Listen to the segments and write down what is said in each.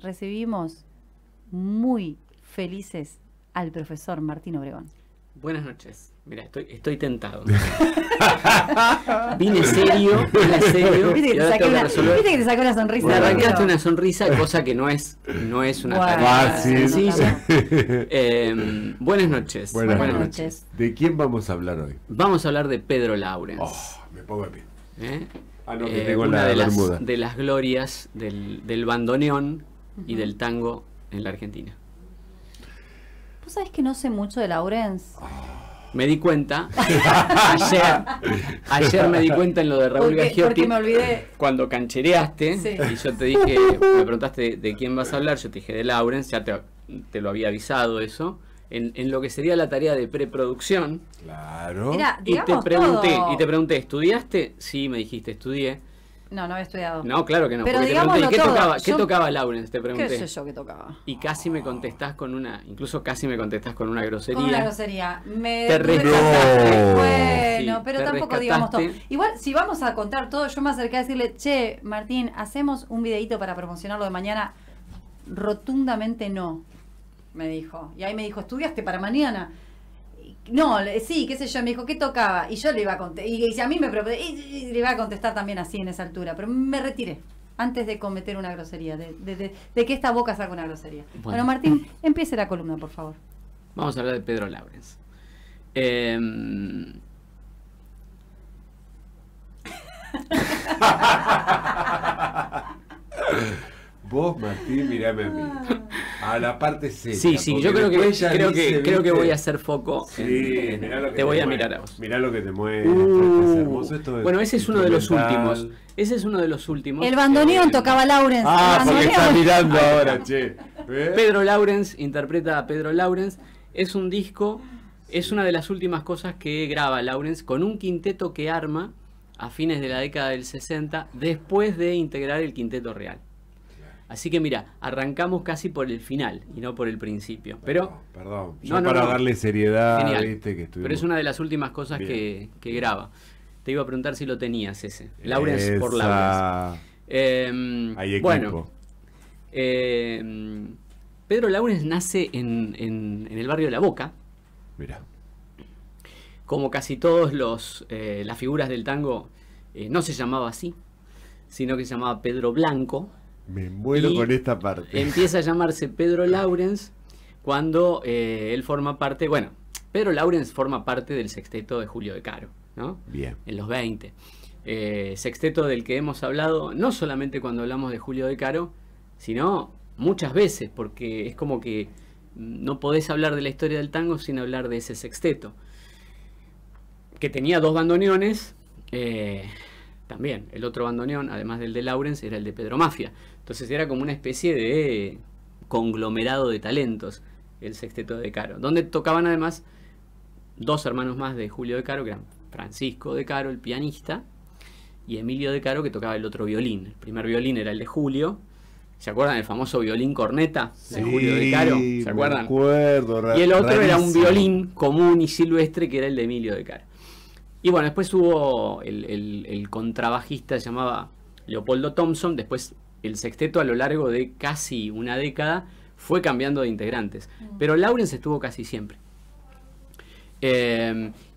recibimos muy felices al profesor Martín Obregón. Buenas noches. Mira, estoy tentado. Vine serio. Viste que te sacó una sonrisa. Me arrancaste una sonrisa, cosa que no es una tarea sencilla. Buenas noches. Buenas noches. ¿De quién vamos a hablar hoy? Vamos a hablar de Pedro Laurens. Me pongo de pie. No, que tengo una de las glorias del bandoneón y del tango en la Argentina. ¿Vos sabés que no sé mucho de Laurens? Me di cuenta, ayer me di cuenta en lo de Raúl Gagiotti, porque me olvidé. Cuando canchereaste, sí. Y yo te dije, me preguntaste de quién vas a hablar, yo te dije de Laurens, ya te lo había avisado eso, en lo que sería la tarea de preproducción. Claro. Mira, y te pregunté, ¿estudiaste? Sí, me dijiste, estudié. No había estudiado. No, claro que no. Pero porque te pregunté, ¿qué tocaba Laurens? Te pregunté. ¿Qué sé yo qué tocaba? Y casi me contestás con una grosería. Con una grosería. Te rescataste. Bueno, sí, pero tampoco digamos todo. Igual, si vamos a contar todo, yo me acerqué a decirle, che, Martín, ¿hacemos un videíto para promocionarlo de mañana? Rotundamente no, me dijo. Y ahí me dijo, ¿estudiaste para mañana? No, sí, qué sé yo, me dijo, ¿qué tocaba? Y yo le iba a contestar, y si a mí me pregunté, y le iba a contestar también así en esa altura, pero me retiré antes de cometer una grosería, de que esta boca saque una grosería. Bueno, Martín, empiece la columna, por favor. Vamos a hablar de Pedro Laurens. Vos, Martín, mirame a mí. A la parte seria. Sí, yo creo que voy a hacer foco. Sí, te voy a mirar a vos. Mirá lo que te mueve. Es hermoso esto. Bueno, ese es uno de los últimos. El bandoneón tocaba Laurens. Porque está mirando ahora, che. Pedro Laurens interpreta a Pedro Laurens. Es un disco, es una de las últimas cosas que graba Laurens con un quinteto que arma a fines de la década del 60, después de integrar el Quinteto Real. Así que mira, arrancamos casi por el final y no por el principio. Pero perdón. Yo para darle seriedad, genial. Viste que estuvimos... Pero es una de las últimas cosas que graba. Te iba a preguntar si lo tenías ese. Laurens por Laurens. Hay equipo. Bueno, Pedro Laurens nace en el barrio de La Boca. Mira. Como casi todos las figuras del tango, no se llamaba así, sino que se llamaba Pedro Blanco. Me muero con esta parte. Empieza a llamarse Pedro Laurens cuando él forma parte, bueno, Pedro Laurens forma parte del sexteto de Julio De Caro, ¿no? Bien. En los 20. Sexteto del que hemos hablado, no solamente cuando hablamos de Julio De Caro, sino muchas veces, porque es como que no podés hablar de la historia del tango sin hablar de ese sexteto. Que tenía dos bandoneones, también el otro bandoneón, además del de Laurens, era el de Pedro Mafia. Entonces era como una especie de conglomerado de talentos, el sexteto de Caro, donde tocaban además dos hermanos más de Julio De Caro, que eran Francisco De Caro, el pianista, y Emilio De Caro, que tocaba el otro violín. El primer violín era el de Julio. ¿Se acuerdan del famoso violín corneta de Julio De Caro? ¿Se acuerdan? Me acuerdo, y el otro era un violín común y silvestre, que era el de Emilio De Caro. Y bueno, después hubo el contrabajista, se llamaba Leopoldo Thompson. Después el sexteto, a lo largo de casi una década, fue cambiando de integrantes. Pero Laurens estuvo casi siempre.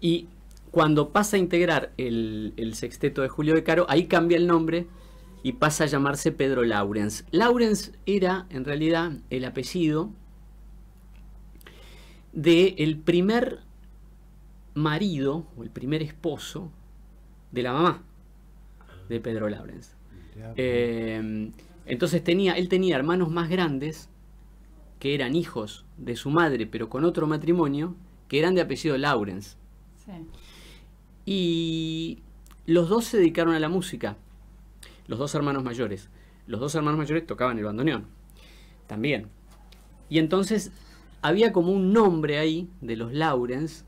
Y cuando pasa a integrar el sexteto de Julio De Caro, ahí cambia el nombre y pasa a llamarse Pedro Laurens. Laurens era, en realidad, el apellido del primer marido o el primer esposo de la mamá de Pedro Laurens. Entonces él tenía hermanos más grandes que eran hijos de su madre, pero con otro matrimonio, que eran de apellido Laurens. Sí. Y los dos se dedicaron a la música, los dos hermanos mayores. Los dos hermanos mayores tocaban el bandoneón también. Y entonces había como un nombre ahí de los Laurens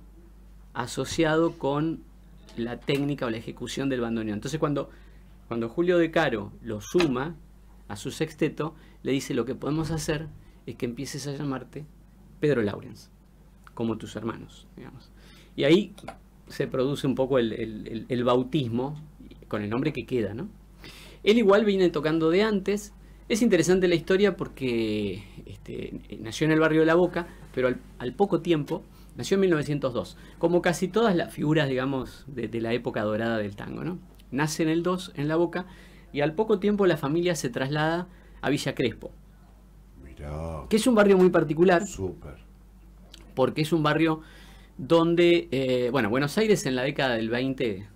asociado con la técnica o la ejecución del bandoneón. Entonces cuando Julio De Caro lo suma a su sexteto, le dice: lo que podemos hacer es que empieces a llamarte Pedro Laurens, como tus hermanos, digamos. Y ahí se produce un poco el bautismo con el nombre que queda, ¿no? Él igual viene tocando de antes, Es interesante la historia porque nació en el barrio de La Boca, pero al poco tiempo, nació en 1902, como casi todas las figuras, digamos, de la época dorada del tango, ¿no? Nace en el 2, en La Boca, y al poco tiempo la familia se traslada a Villa Crespo, Mirá. que es un barrio muy particular, Súper. porque es un barrio donde, bueno, Buenos Aires en la década del 20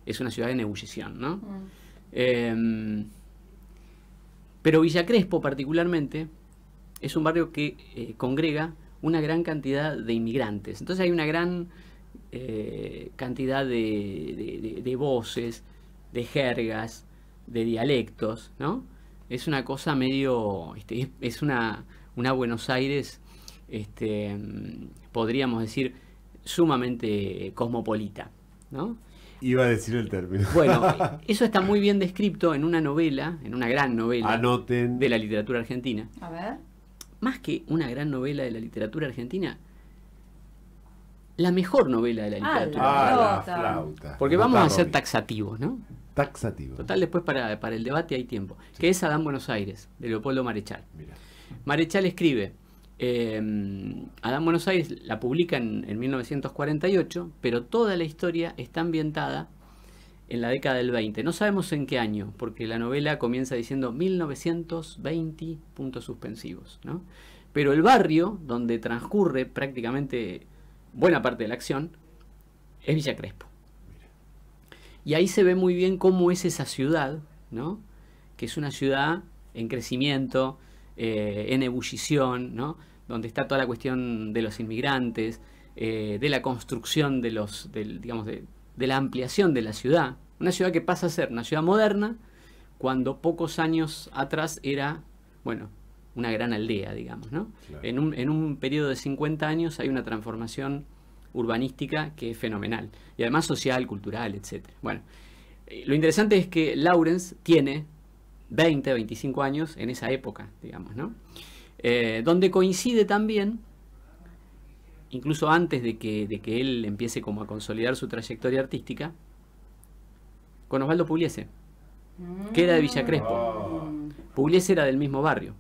es una ciudad en ebullición, ¿no? Pero Villa Crespo particularmente es un barrio que congrega una gran cantidad de inmigrantes. Entonces hay una gran cantidad de voces, de jergas, de dialectos, ¿no? Es una cosa medio, es una Buenos Aires, podríamos decir, sumamente cosmopolita, ¿no? Iba a decir el término. Bueno, eso está muy bien descrito en una novela, en una gran novela Anoten. de la literatura argentina. A ver. Más que una gran novela de la literatura argentina, la mejor novela de la literatura Ah, argentina. la flauta. Porque Nota vamos a ser Romy. taxativos, ¿no? Taxativo. Total, después para el debate hay tiempo. Que es Adán Buenos Aires, de Leopoldo Marechal. Mira. Marechal escribe, Adán Buenos Aires la publica en 1948, pero toda la historia está ambientada en la década del 20. No sabemos en qué año, porque la novela comienza diciendo 1920, puntos suspensivos, ¿no? Pero el barrio donde transcurre prácticamente buena parte de la acción es Villa Crespo. Y ahí se ve muy bien cómo es esa ciudad, ¿no? Que es una ciudad en crecimiento, en ebullición, ¿no? Donde está toda la cuestión de los inmigrantes, de la construcción de la ampliación de la ciudad. Una ciudad que pasa a ser una ciudad moderna cuando pocos años atrás era, bueno, una gran aldea, digamos, ¿no? Claro. En un periodo de 50 años hay una transformación urbanística que es fenomenal. Y además social, cultural, etc. Bueno, lo interesante es que Laurens tiene 20, 25 años en esa época, digamos, ¿no? Donde coincide también, incluso antes de que él empiece como a consolidar su trayectoria artística, con Osvaldo Pugliese, que era de Villa Crespo. Pugliese era del mismo barrio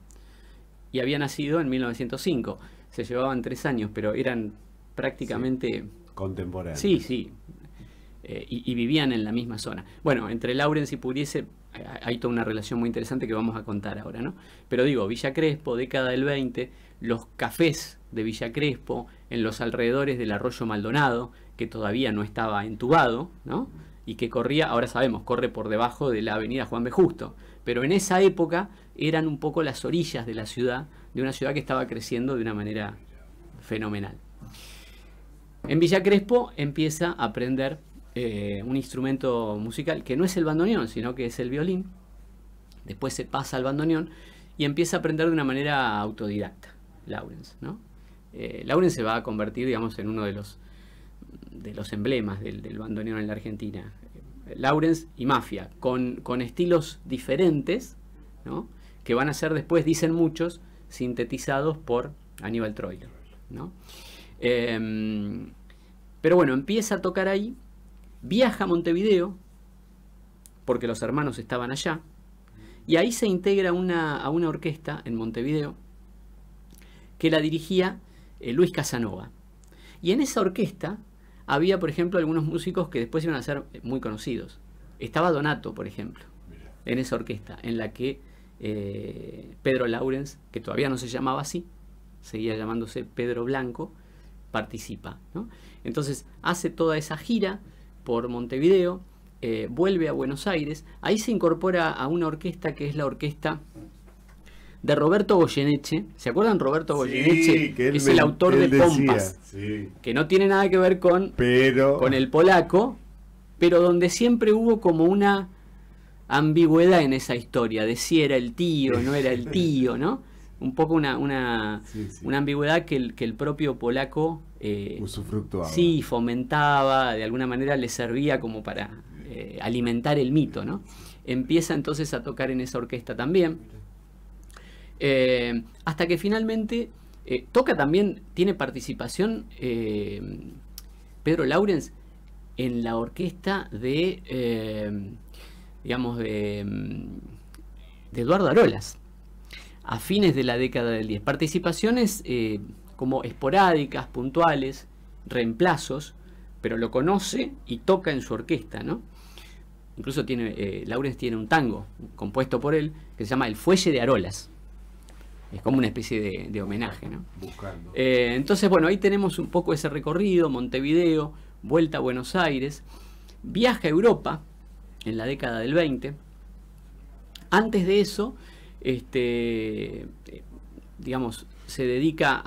y había nacido en 1905. Se llevaban 3 años, pero eran prácticamente... Contemporáneo. Sí, sí. Y vivían en la misma zona. Bueno, entre Laurens y Pugliese hay toda una relación muy interesante que vamos a contar ahora, ¿no? Pero digo, Villa Crespo, década del 20, los cafés de Villa Crespo, en los alrededores del arroyo Maldonado, que todavía no estaba entubado, ¿no? Y que corría, ahora sabemos, corre por debajo de la avenida Juan B. Justo. Pero en esa época eran un poco las orillas de la ciudad, de una ciudad que estaba creciendo de una manera fenomenal. En Villa Crespo empieza a aprender un instrumento musical que no es el bandoneón, sino que es el violín. Después se pasa al bandoneón y empieza a aprender de una manera autodidacta, Laurens, ¿no? Laurens se va a convertir, digamos, en uno de los emblemas del bandoneón en la Argentina. Laurens y Mafia, con estilos diferentes, ¿no? Que van a ser después, dicen muchos, sintetizados por Aníbal Troilo, ¿no? Pero bueno, empieza a tocar ahí, viaja a Montevideo, porque los hermanos estaban allá, y ahí se integra a una orquesta en Montevideo que la dirigía Luis Casanova. Y en esa orquesta había, por ejemplo, algunos músicos que después iban a ser muy conocidos. Estaba Donato, por ejemplo, en esa orquesta, en la que Pedro Laurens, que todavía no se llamaba así, seguía llamándose Pedro Blanco, participa, ¿no? Entonces hace toda esa gira por Montevideo, vuelve a Buenos Aires, ahí se incorpora a una orquesta que es la orquesta de Roberto Goyeneche. ¿Se acuerdan Roberto Goyeneche? Sí, que es el autor de Pompas, sí. que no tiene nada que ver con el polaco, pero donde siempre hubo como una ambigüedad en esa historia, de si era el tío, no era el tío, ¿no? Un poco una ambigüedad que el propio polaco usufructuaba. Sí, fomentaba, de alguna manera le servía como para alimentar el mito, ¿no? Empieza entonces a tocar en esa orquesta también, hasta que finalmente toca también, tiene participación Pedro Laurens en la orquesta de, digamos, de Eduardo Arolas, a fines de la década del 10. Participaciones como esporádicas, puntuales, reemplazos, pero lo conoce y toca en su orquesta, ¿no? Incluso Laurens tiene un tango compuesto por él que se llama El Fuelle de Arolas. Es como una especie de homenaje, ¿no? Buscando. Entonces, bueno, ahí tenemos un poco ese recorrido, Montevideo, vuelta a Buenos Aires, viaja a Europa en la década del 20. Antes de eso, digamos, se dedica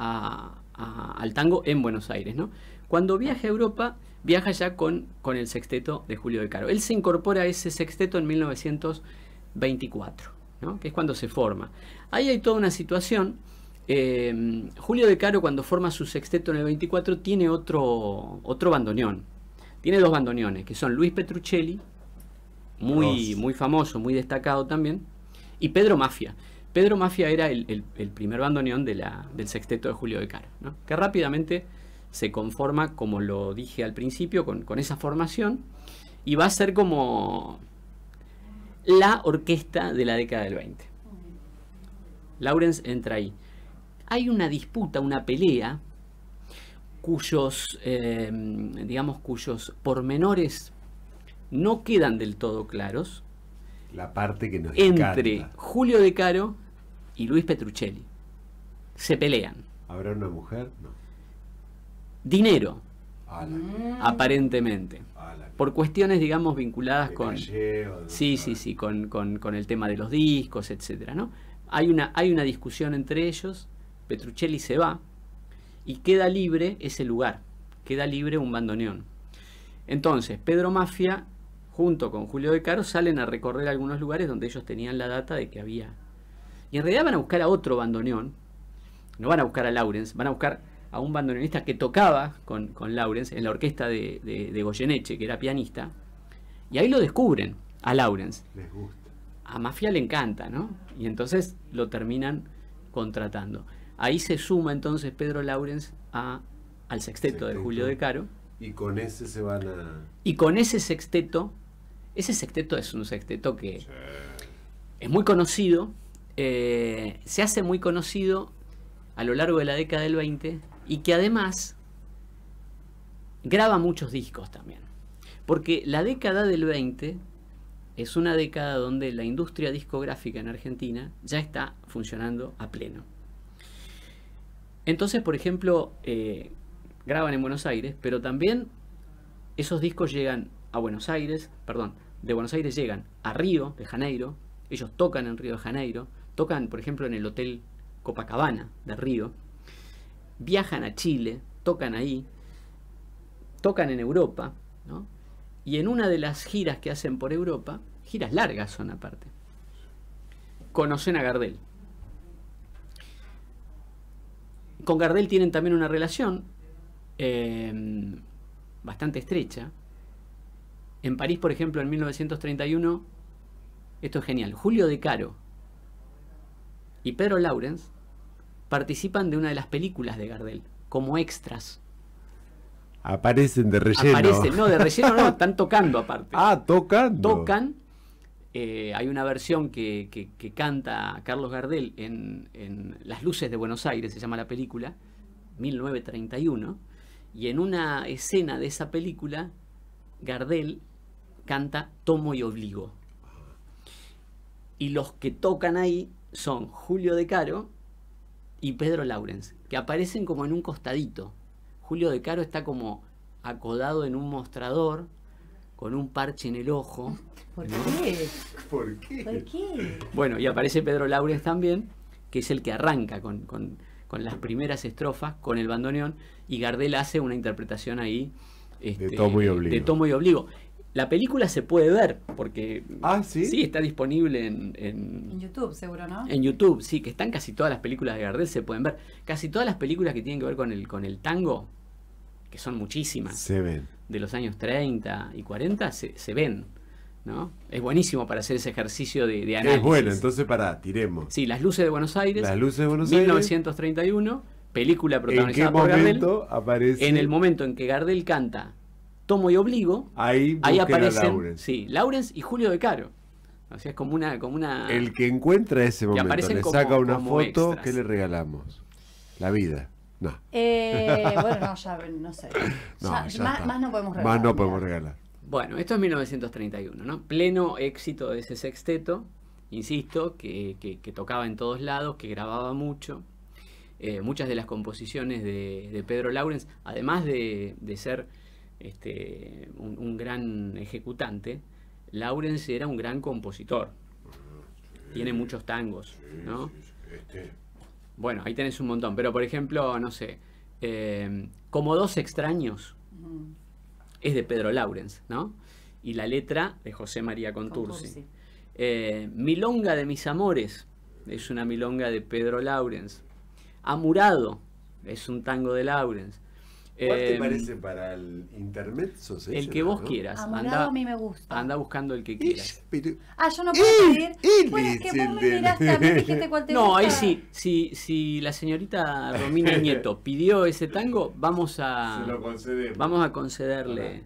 al tango en Buenos Aires, ¿no? Cuando viaja a Europa, viaja ya con el sexteto de Julio De Caro. Él se incorpora a ese sexteto en 1924, ¿no? Que es cuando se forma. Ahí hay toda una situación. Julio De Caro, cuando forma su sexteto en el 24, tiene otro bandoneón. Tiene dos bandoneones, que son Luis Petruccelli, muy famoso, muy destacado también, y Pedro Mafia. Pedro Mafia era el primer bandoneón del sexteto de Julio De Caro, ¿no? Que rápidamente se conforma, como lo dije al principio, con esa formación, y va a ser como la orquesta de la década del 20. Laurens entra ahí. Hay una disputa, una pelea, cuyos pormenores no quedan del todo claros, La parte que nos entre encanta. Julio De Caro y Luis Petruccelli. Se pelean. ¿Habrá una mujer? No. Dinero, La aparentemente. Por cuestiones, digamos, vinculadas con... Gallego, Sí, con el tema de los discos, etcétera, ¿no? Hay una discusión entre ellos, Petruccelli se va y queda libre ese lugar, queda libre un bandoneón. Entonces, Pedro Mafia, junto con Julio De Caro, salen a recorrer algunos lugares donde ellos tenían la data de que había. Y en realidad van a buscar a otro bandoneón, no van a buscar a Laurens, van a buscar a un bandoneonista que tocaba con Laurens en la orquesta de Goyeneche, que era pianista, y ahí lo descubren a Laurens. Les gusta. A Mafia le encanta, ¿no? Y entonces lo terminan contratando. Ahí se suma entonces Pedro Laurens al sexteto de Julio De Caro. Y con ese se van a... Y con ese sexteto es un sexteto que es muy conocido, se hace muy conocido a lo largo de la década del 20 y que además graba muchos discos también. Porque la década del 20 es una década donde la industria discográfica en Argentina ya está funcionando a pleno. Entonces, por ejemplo, graban en Buenos Aires, pero también esos discos llegan a Buenos Aires, de Buenos Aires llegan a Río de Janeiro, ellos tocan en Río de Janeiro, tocan, por ejemplo, en el Hotel Copacabana de Río, viajan a Chile, tocan ahí, tocan en Europa, ¿no? Y en una de las giras que hacen por Europa, giras largas son aparte, conocen a Gardel. Con Gardel tienen también una relación bastante estrecha. En París, por ejemplo, en 1931, esto es genial, Julio De Caro y Pedro Laurens participan de una de las películas de Gardel, como extras. Aparecen de relleno. No, de relleno no, están tocando aparte. Tocando. Tocan. Hay una versión que canta Carlos Gardel en Las Luces de Buenos Aires, se llama la película, 1931, y en una escena de esa película, Gardel canta Tomo y Obligo. Y los que tocan ahí son Julio De Caro y Pedro Laurens, que aparecen como en un costadito. Julio De Caro está como acodado en un mostrador, con un parche en el ojo. ¿Por ¿no? qué? ¿Por qué? ¿Por qué? Bueno, y aparece Pedro Laurens también, que es el que arranca con las primeras estrofas, con el bandoneón, y Gardel hace una interpretación ahí de Tomo y Obligo. de Tomo y Obligo. La película se puede ver, porque ¿sí? Sí, está disponible En YouTube, seguro, ¿no? en YouTube, sí, que están casi todas las películas de Gardel, se pueden ver. Casi todas las películas que tienen que ver con el tango, que son muchísimas, Se ven. de los años 30 y 40, se ven, ¿no? Es buenísimo para hacer ese ejercicio de análisis. Es bueno, entonces tiremos. Sí, Las Luces de Buenos Aires, Las Luces de Buenos Aires. 1931, película ¿En qué protagonizada por Gardel. momento aparece? En el momento en que Gardel canta Tomo y Obligo, Ahí ahí busquen a aparecen Laurens. sí, Laurens y Julio De Caro, O sea, es como una... El que encuentra ese momento, aparecen le como- saca una como foto, extras. ¿qué le regalamos? La vida. No. Bueno, no, ya no sé. No, Ya- ya más, está. más no podemos regalar. Más no mira. podemos regalar. Bueno, esto es 1931, ¿no? Pleno éxito de ese sexteto, insisto, que tocaba en todos lados, que grababa mucho. Muchas de las composiciones de Pedro Lawrence, además de ser un gran ejecutante, Lawrence era un gran compositor. Tiene muchos tangos, ¿no? Bueno, ahí tenés un montón, pero por ejemplo, no sé, Como dos extraños es de Pedro Lawrence, ¿no? Y la letra de José María Contursi. Milonga de mis amores es una milonga de Pedro Lawrence. Amurado es un tango de Lawrence. ¿Cuál te parece para el intermezzo? El que vos quieras. Amurado a mí me gusta. Anda buscando el que quieras. Yo no puedo pedir. Bueno, es que vos me miraste a mí y dijiste cuál te gusta. No, ahí sí. Si la señorita Romina Nieto pidió ese tango, vamos a Se lo concedemos. vamos a concederle.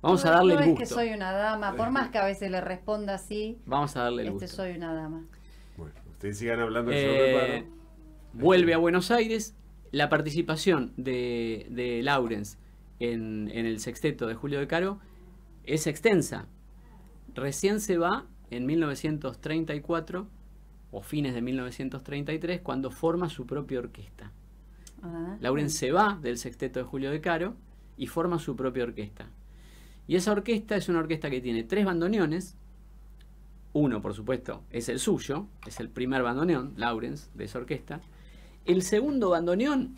Vamos No, a darle no el es que gusto. soy una dama, por más que a veces le responda así, Vamos a darle el gusto. soy una dama. Bueno, ustedes sigan hablando que yo preparo. Vuelve a Buenos Aires. La participación de Lawrence en el sexteto de Julio de Caro es extensa. Recién se va en 1934 o fines de 1933 cuando forma su propia orquesta. Lawrence se va del sexteto de Julio de Caro y forma su propia orquesta. Y esa orquesta es una orquesta que tiene 3 bandoneones. Uno, por supuesto, es el suyo, es el primer bandoneón, Lawrence, de esa orquesta. El segundo bandoneón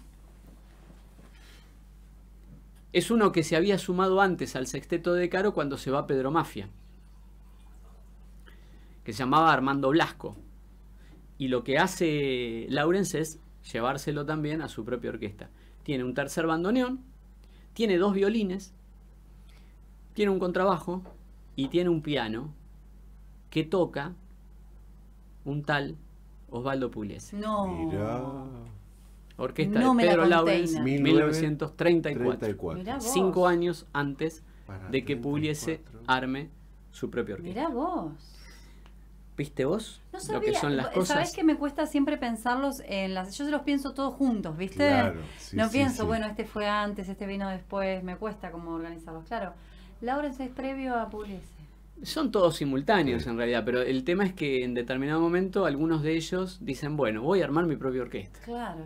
es uno que se había sumado antes al sexteto de Caro cuando se va Pedro Mafia, que se llamaba Armando Blasco. Y lo que hace Lawrence es llevárselo también a su propia orquesta. Tiene un tercer bandoneón, tiene 2 violines, tiene un contrabajo y tiene un piano que toca un tal Osvaldo Pugliese. No. Mirá. Orquesta No de me la Pedro conté, Lawrence, Ina. 1934. 34. Mirá vos. 5 años antes Para de que Pugliese 34. arme su propia orquesta. Mirá vos. ¿Viste vos No lo sabía. que son las ¿Sabés cosas? que me cuesta siempre pensarlos en las... Yo se los pienso todos juntos, ¿viste? Claro, sí, no sí, pienso, sí. bueno, este fue antes, este vino después. Me cuesta como organizarlos. Claro, Lawrence es previo a Pugliese. Son todos simultáneos Sí. en realidad, pero el tema es que en determinado momento algunos de ellos dicen, bueno, voy a armar mi propia orquesta, Claro,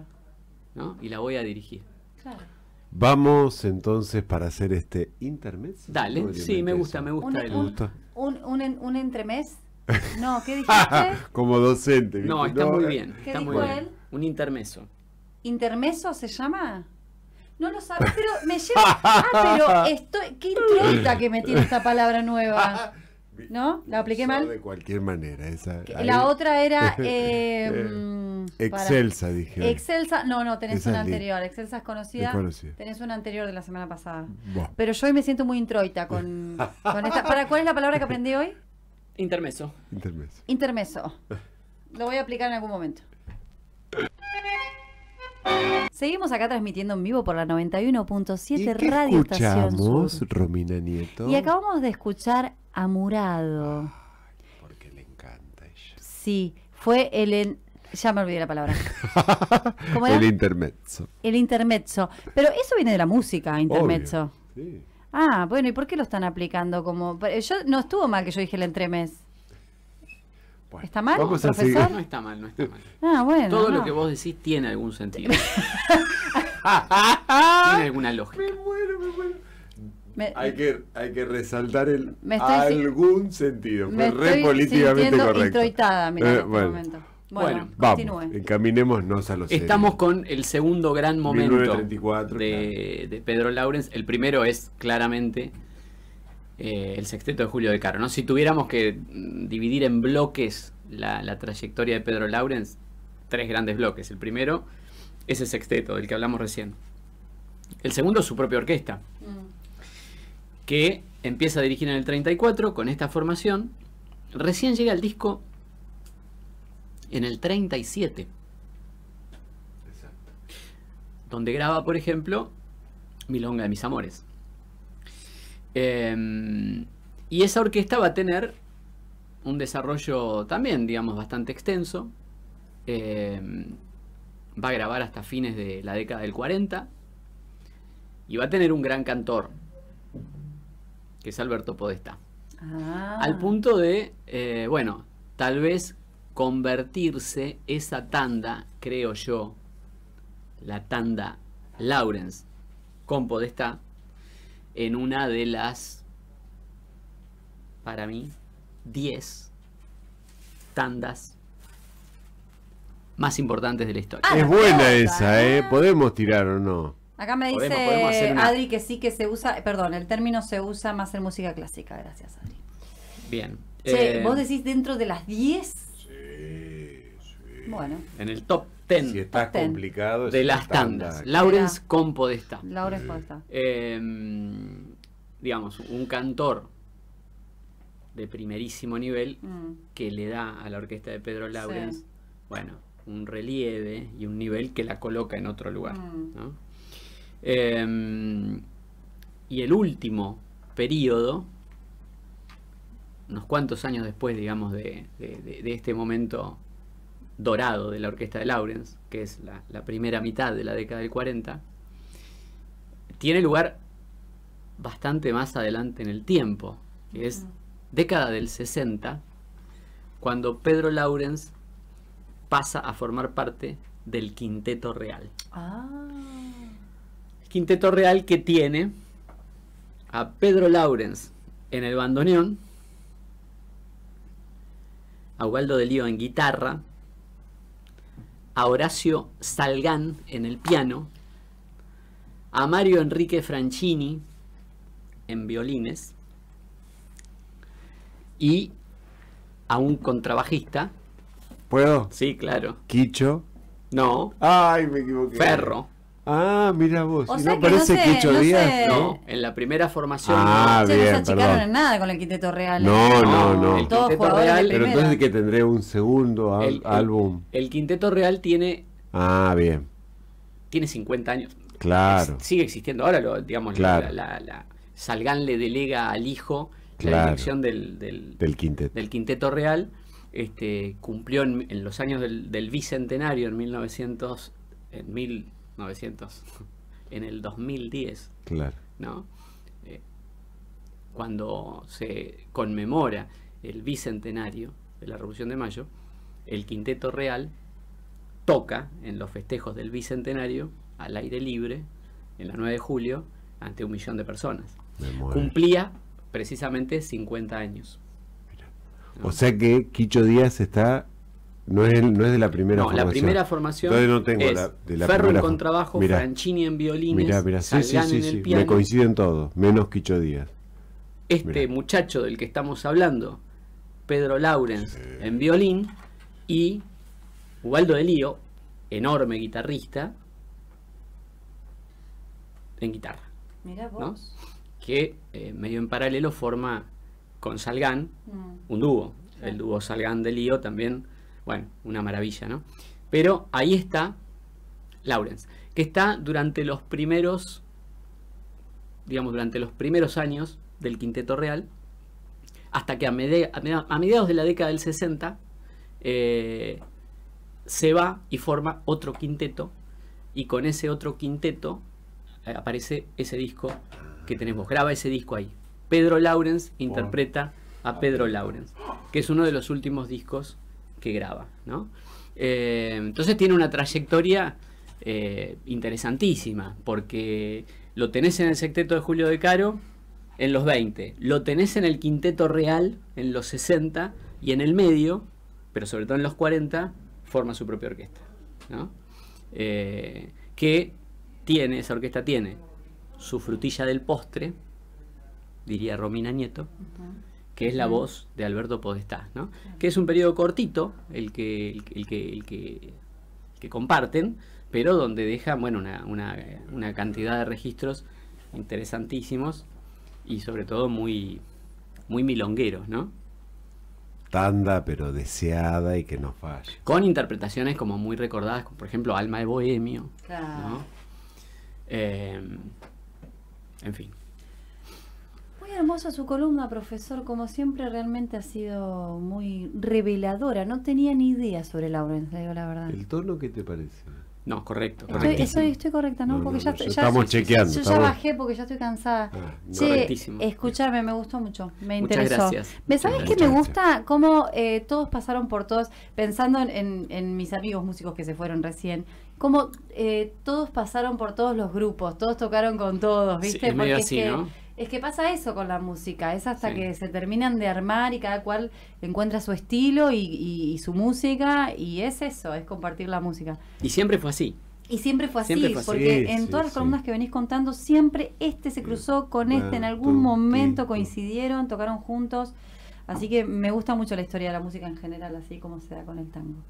¿no? Y la voy a dirigir. claro. Vamos entonces para hacer este intermezzo. Dale, ¿no? sí, me gusta, Eso. me gusta. ¿Te gusta? Un entremés. No, ¿qué dijiste? Como docente. ¿viste? No, está muy bien. ¿Qué Está muy dijo bien. él? Un intermeso. ¿Intermeso se llama? No lo sabes, pero me lleva... pero estoy... Qué introita que me tiene esta palabra nueva. ¿No? ¿La apliqué Usó mal? De cualquier manera. Esa, La ahí. otra era... Excelsa, dije. Excelsa, no, tenés Esa una es linda. anterior. Excelsa es conocida. Es conocida. Tenés una anterior de la semana pasada. Buah. Pero yo hoy me siento muy introita con esta. ¿Cuál es la palabra que aprendí hoy? Intermeso. Intermezzo. Intermeso. Lo voy a aplicar en algún momento. Seguimos acá transmitiendo en vivo por la ¿Y 91.7 qué Radio Estación escuchamos, Sur. Romina Nieto? Y acabamos de escuchar Amurado. Porque le encanta a ella. Sí, fue ya me olvidé la palabra. ¿Cómo era? El intermezzo. El intermezzo. Pero eso viene de la música, intermezzo. Obvio. Sí. Ah, bueno, ¿y por qué lo están aplicando como...? Yo no estuvo mal que yo dije el entremés. Bueno, ¿Está mal, vamos a profesor? seguir. No está mal, no está mal. Ah, bueno. Todo no. lo que vos decís tiene algún sentido. Tiene alguna lógica. Me muero. Me- Hay que resaltar el Me estoy- algún sentido. me Fue re estoy políticamente sintiendo correcto. introitada, mira, en este bueno. momento. Bueno, Bueno, Vamos, continúe. encaminémonos a los Estamos con el segundo gran momento 1934, de Pedro Lawrence. El primero es claramente el sexteto de Julio de Caro, ¿no? Si tuviéramos que dividir en bloques la trayectoria de Pedro Lawrence, 3 grandes bloques. El primero es el sexteto del que hablamos recién. El segundo es su propia orquesta, que empieza a dirigir en el 34 con esta formación. Recién llega el disco en el 37. Exacto. Donde graba, por ejemplo, Milonga de mis amores. Y esa orquesta va a tener un desarrollo también, digamos, bastante extenso. Va a grabar hasta fines de la década del 40 y va a tener un gran cantor, que es Alberto Podestá. Al punto de, bueno, tal vez convertirse esa tanda, creo yo, la tanda Lawrence con Podestá, en una de las, para mí, 10 tandas más importantes de la historia. Es buena esa, ¿podemos tirar o no? Acá me dice podemos hacer una... Adri que sí, que se usa, perdón, el término se usa más en música clásica. Gracias, Adri. Bien. Che, vos decís dentro de las 10. Sí. Bueno. En el top 10 Si está complicado, de las tandas. Lawrence con Podestá. Lawrence Podestá. Digamos, un cantor de primerísimo nivel que le da a la orquesta de Pedro Lawrence, bueno, un relieve y un nivel que la coloca en otro lugar, ¿no? Y el último periodo, unos cuantos años después, digamos, de este momento dorado de la orquesta de Lawrence, que es la primera mitad de la década del 40, tiene lugar bastante más adelante en el tiempo, que es década del 60, cuando Pedro Lawrence pasa a formar parte del Quinteto Real. El Quinteto Real que tiene a Pedro Lawrence en el bandoneón, a Ubaldo de Lío en guitarra, a Horacio Salgán en el piano, a Mario Enrique Franchini en violines y a un contrabajista. ¿Puedo? Sí, claro. Quicho. No. Ay, me equivoqué. Ferro. Ah, mira vos. O ¿Y sea no que parece no sé, Quicho no Díaz? sé. No, en la primera formación. Ah, Che, no se bien, achicaron perdón. en nada con el Quinteto Real. No. El Todos Quinteto jugadores Real. de Pero primera. entonces que tendré un segundo álbum. El Quinteto Real tiene Ah, bien. 50 años. Claro. Sigue existiendo. Ahora, digamos, Claro. Salgán le delega al hijo la Claro. dirección del Quinteto. del Quinteto Real. Cumplió en los años del bicentenario, en el 2010, Claro. ¿no? Cuando se conmemora el bicentenario de la Revolución de Mayo, el Quinteto Real toca en los festejos del bicentenario al aire libre en la 9 de julio ante 1 millón de personas. Me muero. Cumplía precisamente 50 años. O sea que Quicho Díaz no es de la primera formación. La primera formación Entonces no tengo es de la Ferro en primera contrabajo, Mirá. Franchini en violines, Mirá. Sí, Salgán en el sí. piano. Me coinciden todos, menos Quicho Díaz. Este Mirá. muchacho del que estamos hablando, Pedro Lawrence en violín, y Ubaldo de Lío, enorme guitarrista, en guitarra. Mirá vos. ¿No? Que medio en paralelo forma con Salgán un dúo. Claro. El dúo Salgán de Lío también, bueno, una maravilla, ¿no? Pero ahí está Lawrence, que está durante los primeros años del Quinteto Real, hasta que a mediados de la década del 60 se va y forma otro quinteto, y con ese otro quinteto aparece ese disco que tenemos, graba ese disco ahí. Pedro Lawrence interpreta a Pedro Lawrence, que es uno de los últimos discos que graba, ¿no? Entonces tiene una trayectoria interesantísima, porque lo tenés en el sexteto de Julio De Caro en los 20, lo tenés en el Quinteto Real en los 60, y en el medio, pero sobre todo en los 40, forma su propia orquesta, ¿no? Que esa orquesta tiene su frutilla del postre, diría Romina Nieto, que es la voz de Alberto Podestá, ¿no? Que es un periodo cortito el que comparten, pero donde deja, bueno, una cantidad de registros interesantísimos y sobre todo muy, muy milongueros, ¿no? Tanda, pero deseada y que no falle. Con interpretaciones como muy recordadas, como por ejemplo Alma de Bohemio, Claro. ¿no? En fin. Muy hermosa su columna, profesor. Como siempre, realmente ha sido muy reveladora. No tenía ni idea sobre Lawrence, le digo la verdad. ¿El tono qué te parece? No, correcto. Estoy correcta, ¿no? Porque ya estamos chequeando. Yo ya bajé porque ya estoy cansada. Escuchame, me gustó mucho. Me interesó. Muchas gracias. ¿Me sabes qué me gusta? Cómo todos pasaron por todos, pensando en mis amigos músicos que se fueron recién. Cómo todos pasaron por todos los grupos, todos tocaron con todos, ¿viste? Sí, es medio porque así, ¿no? Es que pasa eso con la música, es hasta que se terminan de armar y cada cual encuentra su estilo y su música, y es eso, es compartir la música. Y siempre fue así. Y siempre fue así, porque sí, en todas las columnas que venís contando, siempre se cruzó con en algún momento coincidieron, tocaron juntos, así que me gusta mucho la historia de la música en general, así como se da con el tango.